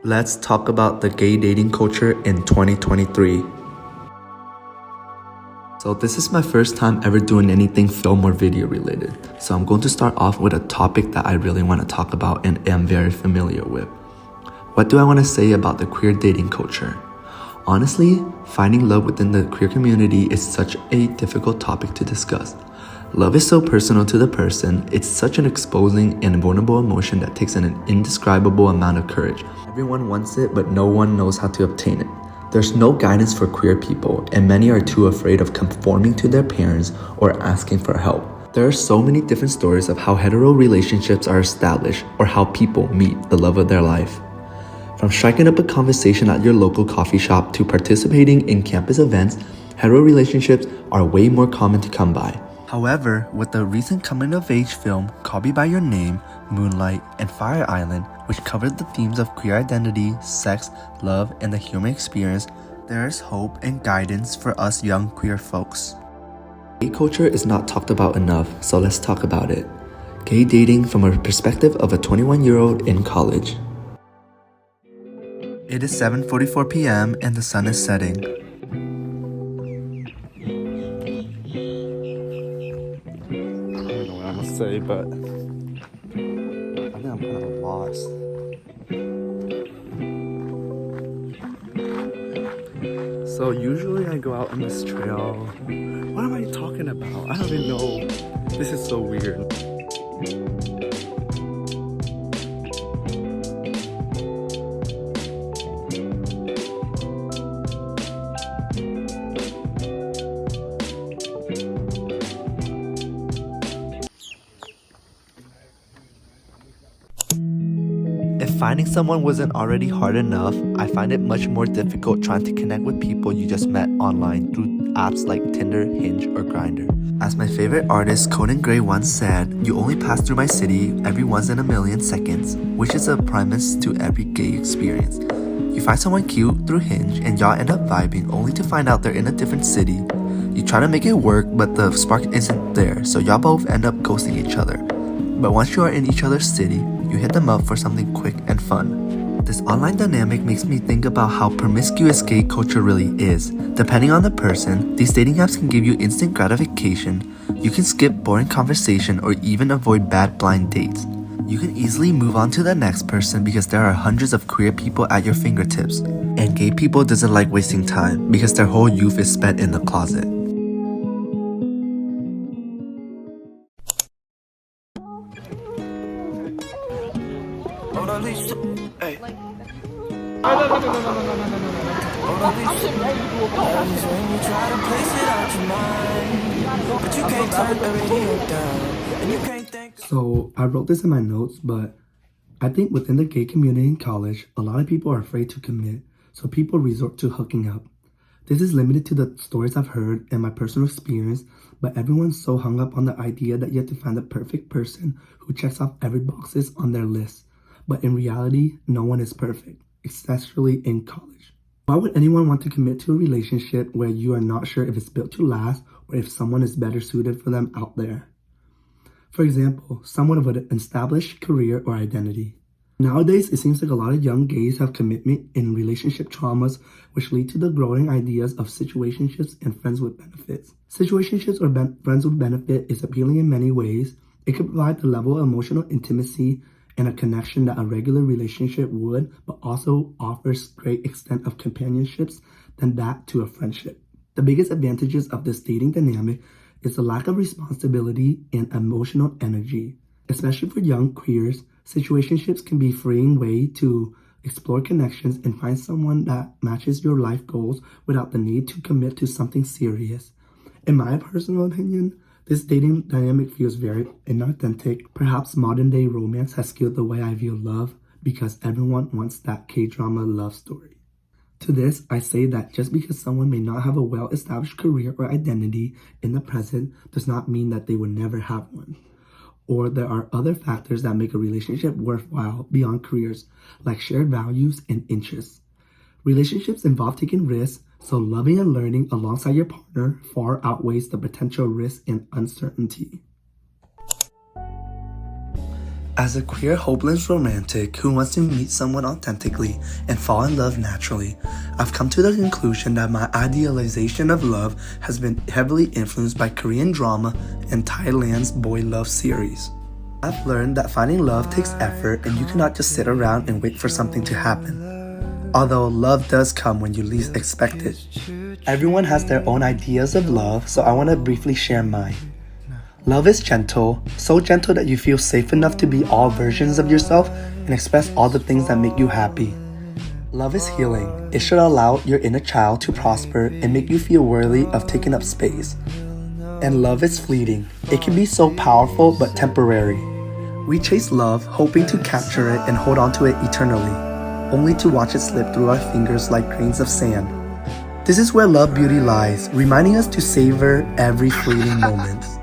Let's talk about the gay dating culture in 2023. So this is my first time ever doing anything film or video related. So I'm going to start off with a topic that I really want to talk about and am very familiar with. What do I want to say about the queer dating culture? Honestly, finding love within the queer community is such a difficult topic to discuss. Love is so personal to the person, it's such an exposing and vulnerable emotion that takes an indescribable amount of courage. Everyone wants it, but no one knows how to obtain it. There's no guidance for queer people, and many are too afraid of conforming to their parents or asking for help. There are so many different stories of how hetero relationships are established or how people meet the love of their life. From striking up a conversation at your local coffee shop to participating in campus events, hetero relationships are way more common to come by. However, with the recent coming-of-age film Call Me By Your Name, Moonlight, and Fire Island, which covered the themes of queer identity, sex, love, and the human experience, there is hope and guidance for us young queer folks. Gay culture is not talked about enough, so let's talk about it. Gay dating from a perspective of a 21-year-old in college. It is 7:44 p.m. and the sun is setting. I don't know what I'm gonna say, but I think I'm kind of lost. So usually I go out on this trail. What am I talking about? I don't even know. This is so weird. If finding someone wasn't already hard enough, I find it much more difficult trying to connect with people you just met online through apps like Tinder, Hinge, or Grindr. As my favorite artist Conan Gray once said, "You only pass through my city every once in a million seconds," which is a premise to every gay experience. You find someone cute through Hinge and y'all end up vibing only to find out they're in a different city. You try to make it work, but the spark isn't there, so y'all both end up ghosting each other. But once you are in each other's city, you hit them up for something quick and fun. This online dynamic makes me think about how promiscuous gay culture really is. Depending on the person, these dating apps can give you instant gratification. You can skip boring conversation or even avoid bad blind dates. You can easily move on to the next person because there are hundreds of queer people at your fingertips. And gay people doesn't like wasting time because their whole youth is spent in the closet. So I wrote this in my notes, but I think within the gay community in college, a lot of people are afraid to commit, so people resort to hooking up. This is limited to the stories I've heard and my personal experience, but everyone's so hung up on the idea that you have to find the perfect person who checks off every boxes on their list. But in reality, no one is perfect, especially in college. Why would anyone want to commit to a relationship where you are not sure if it's built to last or if someone is better suited for them out there? For example, someone with an established career or identity. Nowadays, it seems like a lot of young gays have commitment in relationship traumas, which lead to the growing ideas of situationships and friends with benefits. Situationships or friends with benefit is appealing in many ways. It can provide the level of emotional intimacy and a connection that a regular relationship would, but also offers great extent of companionships than that to a friendship. The biggest advantages of this dating dynamic is the lack of responsibility and emotional energy. Especially for young queers, situationships can be a freeing way to explore connections and find someone that matches your life goals without the need to commit to something serious. In my personal opinion, this dating dynamic feels very inauthentic. Perhaps modern day romance has skewed the way I view love because everyone wants that K-drama love story. To this, I say that just because someone may not have a well-established career or identity in the present does not mean that they will never have one. Or there are other factors that make a relationship worthwhile beyond careers, like shared values and interests. Relationships involve taking risks, so loving and learning alongside your partner far outweighs the potential risk and uncertainty. As a queer, hopeless romantic who wants to meet someone authentically and fall in love naturally, I've come to the conclusion that my idealization of love has been heavily influenced by Korean drama and Thailand's boy love series. I've learned that finding love takes effort and you cannot just sit around and wait for something to happen. Although love does come when you least expect it. Everyone has their own ideas of love, so I want to briefly share mine. Love is gentle, so gentle that you feel safe enough to be all versions of yourself and express all the things that make you happy. Love is healing. It should allow your inner child to prosper and make you feel worthy of taking up space. And love is fleeting. It can be so powerful but temporary. We chase love, hoping to capture it and hold on to it eternally, only to watch it slip through our fingers like grains of sand. This is where love beauty lies, reminding us to savor every fleeting moment.